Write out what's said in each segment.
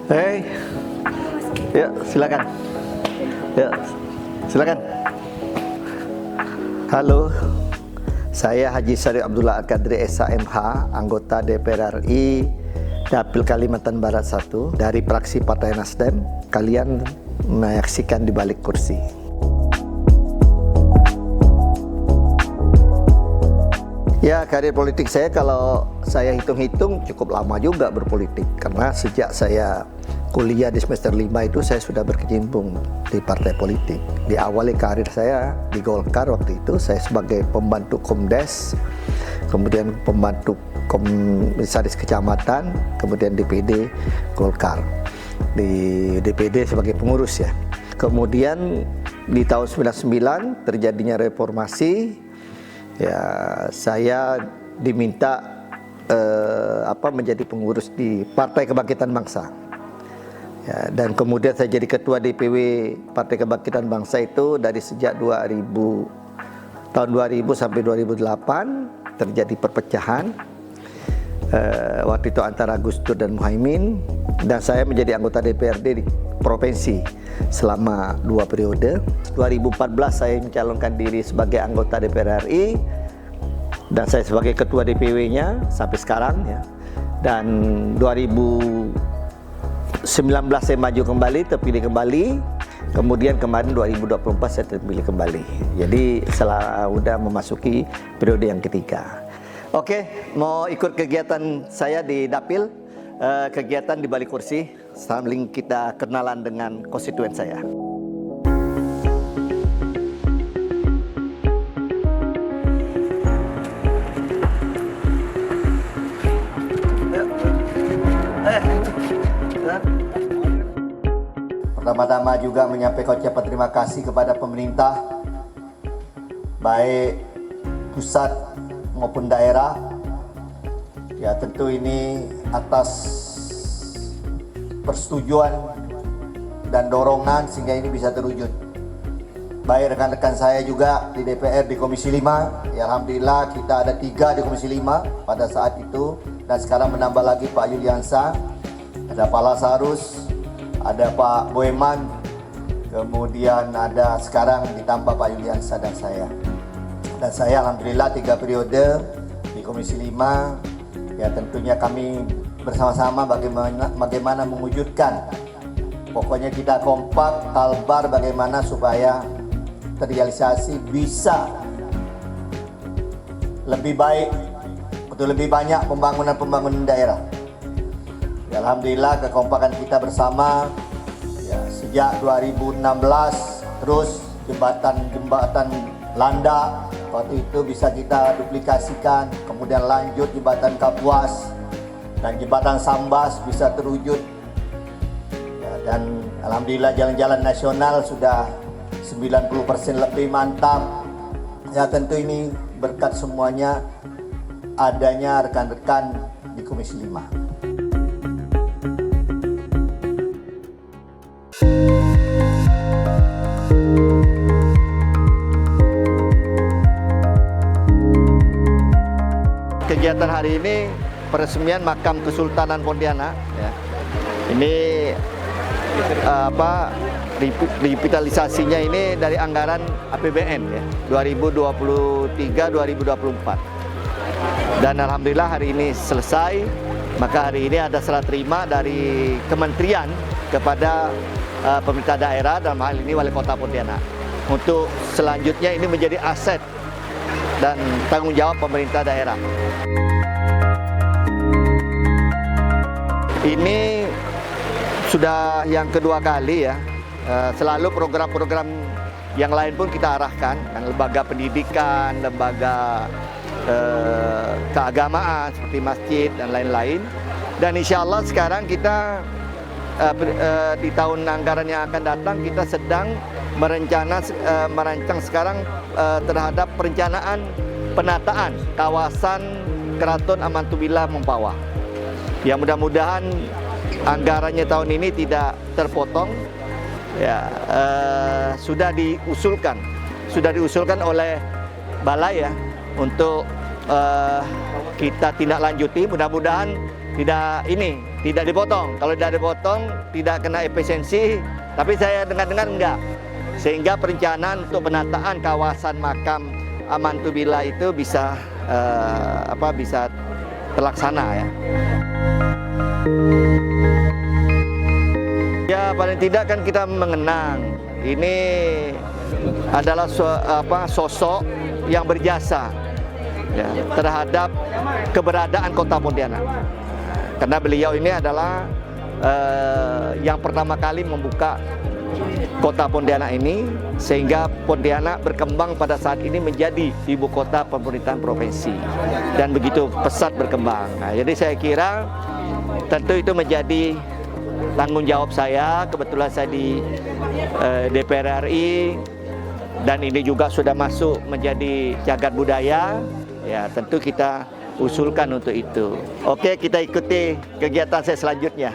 Hei, ya silakan. Ya, silakan. Halo, saya Haji Syarif Abdullah Al-Qadri SHMH, anggota DPR RI Dapil Kalimantan Barat 1 dari fraksi Partai Nasdem. Kalian menyaksikan di balik kursi. Ya, karir politik saya kalau saya hitung-hitung cukup lama juga berpolitik. Karena sejak saya kuliah di semester 5 itu saya sudah berkecimpung di partai politik. Diawali karir saya di Golkar waktu itu, saya sebagai pembantu Komdes, kemudian pembantu komisaris kecamatan, kemudian DPD Golkar. Di DPD sebagai pengurus ya. Kemudian di tahun 99 terjadinya reformasi. Ya, saya diminta menjadi pengurus di Partai Kebangkitan Bangsa. Ya, dan kemudian saya jadi ketua DPW Partai Kebangkitan Bangsa itu dari sejak tahun 2000 sampai 2008 terjadi perpecahan. Waktu itu antara Gus Dur dan Muhaimin, dan saya menjadi anggota DPRD di provinsi selama 2 periode. 2014 saya mencalonkan diri sebagai anggota DPR RI dan saya sebagai ketua DPW-nya sampai sekarang ya. Dan 2019 saya maju kembali, terpilih kembali. Kemudian kemarin 2024 saya terpilih kembali. Jadi sudah memasuki periode yang ketiga. Oke, mau ikut kegiatan saya di Dapil, kegiatan di balik kursi, sambil kita kenalan dengan konstituen saya. Pertama-tama juga menyampaikan ucapan terima kasih kepada pemerintah, baik pusat maupun daerah. Ya, tentu ini atas persetujuan dan dorongan sehingga ini bisa terwujud. Baik rekan-rekan saya juga di DPR di Komisi 5, ya alhamdulillah kita ada 3 di Komisi 5 pada saat itu, dan sekarang menambah lagi Pak Yuliansa, ada Pak Lasarus, ada Pak Boeman, kemudian ada sekarang ditambah Pak Yuliansa dan saya. Dan saya alhamdulillah 3 periode di Komisi 5. Ya tentunya kami bersama-sama bagaimana mewujudkan. Pokoknya kita kompak, kalbar bagaimana supaya terrealisasi bisa lebih baik untuk lebih banyak pembangunan daerah. Ya, alhamdulillah kekompakan kita bersama ya, sejak 2016 terus jembatan Landa waktu itu bisa kita duplikasikan, kemudian lanjut jembatan Kapuas dan jembatan Sambas bisa terwujud ya, dan alhamdulillah jalan-jalan nasional sudah 90% lebih mantap. Ya tentu ini berkat semuanya adanya rekan-rekan di Komisi 5. Kegiatan hari ini peresmian Makam Kesultanan Pontianak. Ya. Ini revitalisasinya ini dari anggaran APBN ya, 2023-2024. Dan alhamdulillah hari ini selesai. Maka hari ini ada serah terima dari kementerian kepada pemerintah daerah, dalam hal ini Wali Kota Pontianak. Untuk selanjutnya ini menjadi aset dan tanggung jawab pemerintah daerah. Ini sudah yang kedua kali ya, selalu program-program yang lain pun kita arahkan, lembaga pendidikan, lembaga keagamaan seperti masjid dan lain-lain. Dan insya Allah sekarang kita di tahun anggaran yang akan datang kita sedang merancang sekarang terhadap perencanaan penataan kawasan Keraton Amantubila Mempawah. Ya mudah-mudahan anggarannya tahun ini tidak terpotong. Ya sudah diusulkan oleh Balai ya untuk kita tindak lanjuti. Mudah-mudahan tidak tidak dipotong. Kalau tidak dipotong, tidak kena efisiensi, tapi saya dengar-dengar enggak. Sehingga perencanaan untuk penataan kawasan makam Amantubila itu bisa bisa terlaksana ya. Ya paling tidak kan kita mengenang ini adalah sosok yang berjasa ya, terhadap keberadaan Kota Pontianak. Karena beliau ini adalah yang pertama kali membuka Kota Pontianak ini, sehingga Pontianak berkembang pada saat ini menjadi ibu kota pemerintahan provinsi dan begitu pesat berkembang. Nah, jadi saya kira tentu itu menjadi tanggung jawab saya. Kebetulan saya di DPR RI dan ini juga sudah masuk menjadi jagat budaya. Ya, tentu kita usulkan untuk itu. Oke, kita ikuti kegiatan saya selanjutnya.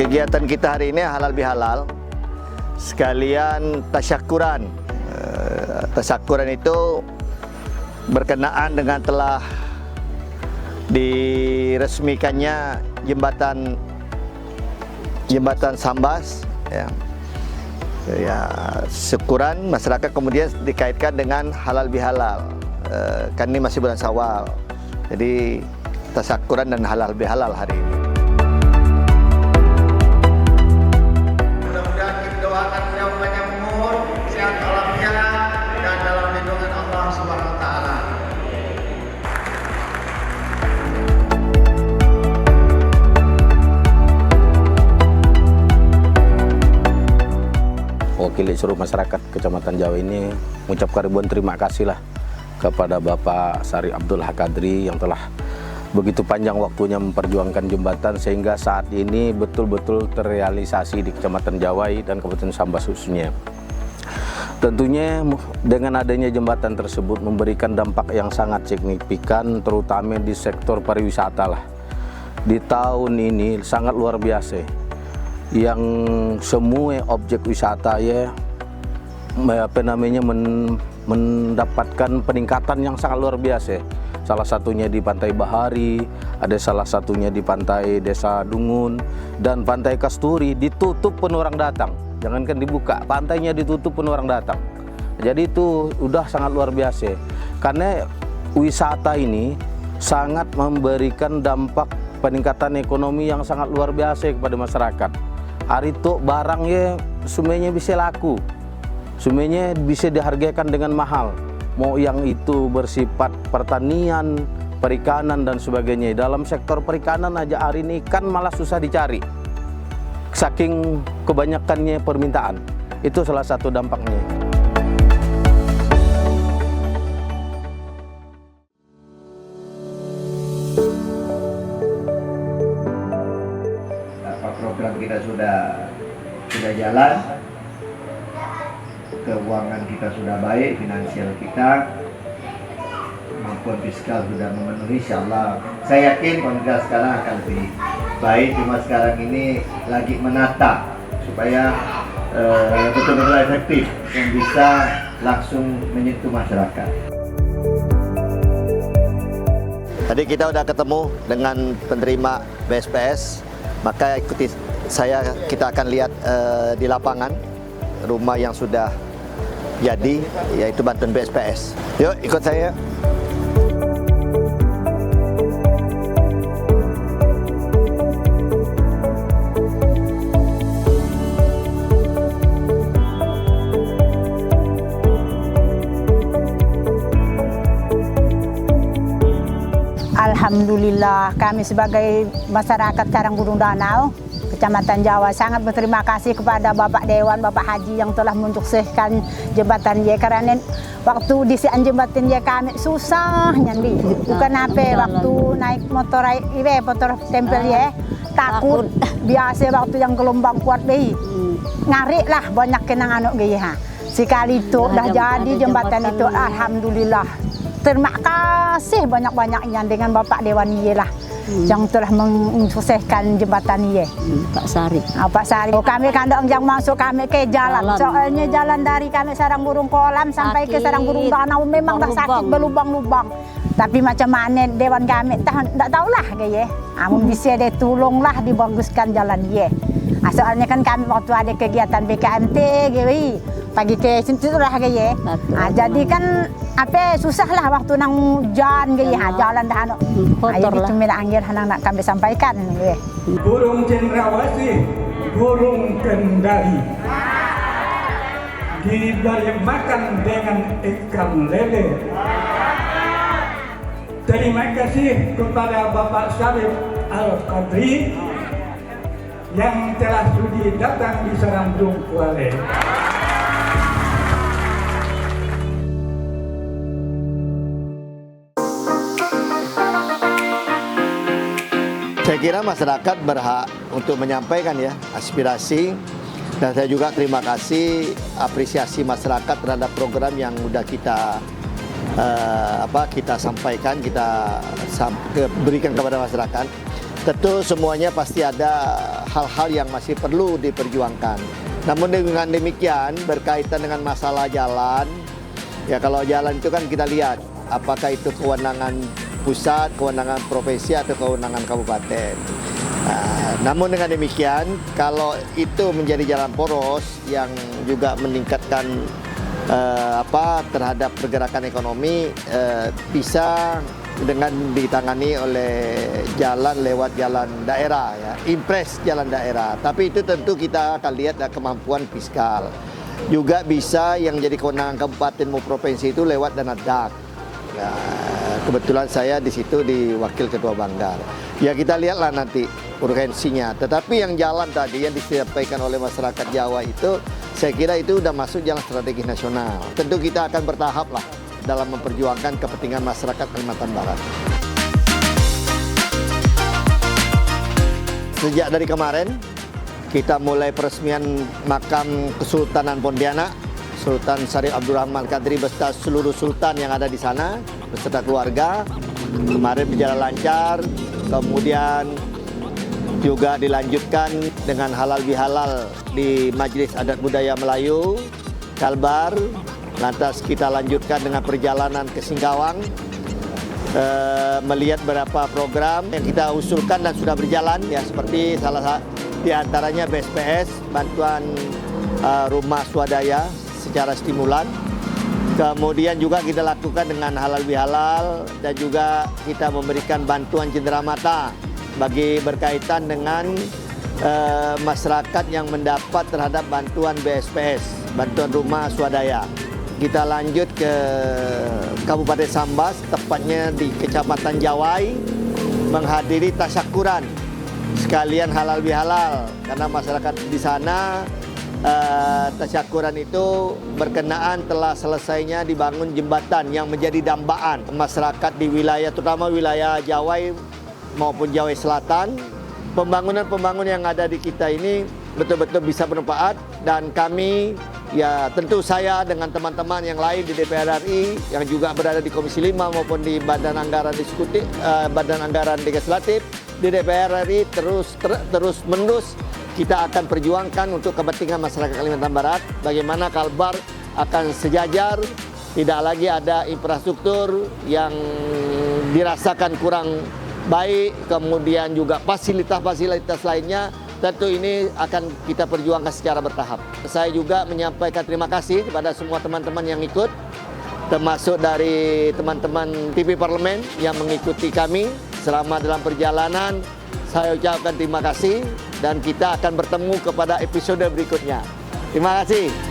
Kegiatan kita hari ini halal bihalal, sekalian tasyakuran. Tasyakuran itu berkenaan dengan telah diresmikannya jembatan Sambas ya. Syukuran masyarakat kemudian dikaitkan dengan halal bihalal. Kan ini masih bulan Syawal. Jadi tasyakuran dan halal bihalal hari ini. Mudah-mudahan kita doakan beliau panjang umur, sehat walafiat dan dalam lindungan Allah Subhanahu wa taala. Wakil seluruh masyarakat Kecamatan Jawa ini mengucapkan ribuan terima kasih lah kepada Bapak Sari Abdul Hakadri yang telah begitu panjang waktunya memperjuangkan jembatan sehingga saat ini betul-betul terrealisasi di Kecamatan Jawai dan Kabupaten Sambas khususnya. Tentunya dengan adanya jembatan tersebut memberikan dampak yang sangat signifikan terutama di sektor pariwisata lah. Di tahun ini sangat luar biasa. Yang semua objek wisata ya mendapatkan peningkatan yang sangat luar biasa. Salah satunya di Pantai Bahari, ada salah satunya di Pantai Desa Dungun dan Pantai Kasturi ditutup penuh orang datang. Jangankan dibuka, pantainya ditutup penuh orang datang. Jadi itu udah sangat luar biasa. Karena wisata ini sangat memberikan dampak peningkatan ekonomi yang sangat luar biasa kepada masyarakat. Hari itu barangnya semuanya bisa laku, semuanya bisa dihargaikan dengan mahal. Mau yang itu bersifat pertanian, perikanan dan sebagainya. Dalam sektor perikanan aja hari ini ikan malah susah dicari, saking kebanyakannya permintaan. Itu salah satu dampaknya. Program kita sudah jalan, keuangan kita sudah baik, finansial kita maupun fiskal sudah memenuhi. Insyaallah saya yakin pemerintah sekarang akan lebih baik, cuma sekarang ini lagi menata supaya betul-betul efektif dan bisa langsung menyentuh masyarakat. Tadi kita udah ketemu dengan penerima BSPS. Maka ikuti saya, kita akan lihat di lapangan rumah yang sudah jadi, yaitu bantuan BSPS. Yuk ikut saya. Alhamdulillah, kami sebagai masyarakat Karang Gunung Danau, Kecamatan Jawa, sangat berterima kasih kepada Bapak Dewan, Bapak Haji yang telah mensukseskan jembatan Y. Karena waktu disian jembatan Y kami susah nyandi. Bukan apa, waktu naik motor tempel Y, takut. Biasa waktu yang gelombang kuat deh, ngarik lah banyak kenang anak gaya. Sekali itu dah jadi jembatan itu, alhamdulillah. berterima kasih banyak-banyaknya dengan Bapak Dewan Iye lah yang telah mensukseskan jembatan Iye. Pak Sari. Pak Sari. Kami kandang yang masuk kami ke jalan. Soalnya jalan dari kami Sarang Burung Kolam sampai ke Sarang Burung Danau memang dah sakit berlubang-lubang. Tapi macam mana Dewan kami tak tahulah kaya. Amun bisa dia tolonglah dibaguskan jalan Iye. Soalnya kan kami waktu ada kegiatan BKMT gitu, pagi ke situ lah kaya. Jadi kan apa susah lah waktu nang hujan kaya, jalan dah anu. Kotor lah. Itu anggir nak kami sampaikan kaya. Burung cendrawasih, burung kendari. Diberi makan dengan ikan lele. Terima kasih kepada Bapak Syarif Al-Qadri yang telah sudi datang di Sarang Burung Kuala. Saya kira masyarakat berhak untuk menyampaikan ya aspirasi, dan saya juga terima kasih apresiasi masyarakat terhadap program yang sudah kita kita sampaikan, kita berikan kepada masyarakat. Tentu semuanya pasti ada hal-hal yang masih perlu diperjuangkan. Namun dengan demikian berkaitan dengan masalah jalan, ya kalau jalan itu kan kita lihat apakah itu kewenangan pusat, kewenangan provinsi atau kewenangan kabupaten. Namun dengan demikian kalau itu menjadi jalan poros yang juga meningkatkan terhadap pergerakan ekonomi, bisa dengan ditangani oleh jalan lewat jalan daerah ya, impres jalan daerah. Tapi itu tentu kita akan lihat kemampuan fiskal. Juga bisa yang jadi kewenangan kabupaten maupun provinsi itu lewat dana DAK. Nah, kebetulan saya di situ di wakil ketua Banggar. Ya kita lihatlah nanti urgensinya. Tetapi yang jalan tadi yang disampaikan oleh masyarakat Jawa itu, saya kira itu sudah masuk jalan strategis nasional. Tentu kita akan bertahap lah dalam memperjuangkan kepentingan masyarakat Kalimantan Barat. Sejak dari kemarin, kita mulai peresmian makam Kesultanan Pontianak, Sultan Syarif Abdurrahman Qadri beserta seluruh sultan yang ada di sana, beserta keluarga. Kemarin berjalan lancar, kemudian juga dilanjutkan dengan halal bihalal di Majelis Adat Budaya Melayu, Kalbar. Lantas kita lanjutkan dengan perjalanan ke Singkawang, melihat beberapa program yang kita usulkan dan sudah berjalan, ya seperti salah satu di antaranya BSPS, bantuan rumah swadaya secara stimulan. Kemudian juga kita lakukan dengan halal bihalal dan juga kita memberikan bantuan cendera mata bagi berkaitan dengan masyarakat yang mendapat terhadap bantuan BSPS, bantuan rumah swadaya. Kita lanjut ke Kabupaten Sambas, tepatnya di Kecamatan Jawai, menghadiri tasyakuran sekalian halal bihalal karena masyarakat di sana tasyakuran itu berkenaan telah selesainya dibangun jembatan yang menjadi dambaan masyarakat di wilayah, terutama wilayah Jawai maupun Jawai Selatan. Pembangunan-pembangunan yang ada di kita ini betul-betul bisa bermanfaat, dan kami, ya tentu saya dengan teman-teman yang lain di DPR RI yang juga berada di Komisi 5 maupun di Badan Anggaran Eksekutif, Badan Anggaran Legislatif di DPR RI terus menerus kita akan perjuangkan untuk kepentingan masyarakat Kalimantan Barat. Bagaimana Kalbar akan sejajar, tidak lagi ada infrastruktur yang dirasakan kurang baik, kemudian juga fasilitas-fasilitas lainnya. Tentu ini akan kita perjuangkan secara bertahap. Saya juga menyampaikan terima kasih kepada semua teman-teman yang ikut, termasuk dari teman-teman TV Parlemen yang mengikuti kami selama dalam perjalanan. Saya ucapkan terima kasih dan kita akan bertemu kepada episode berikutnya. Terima kasih.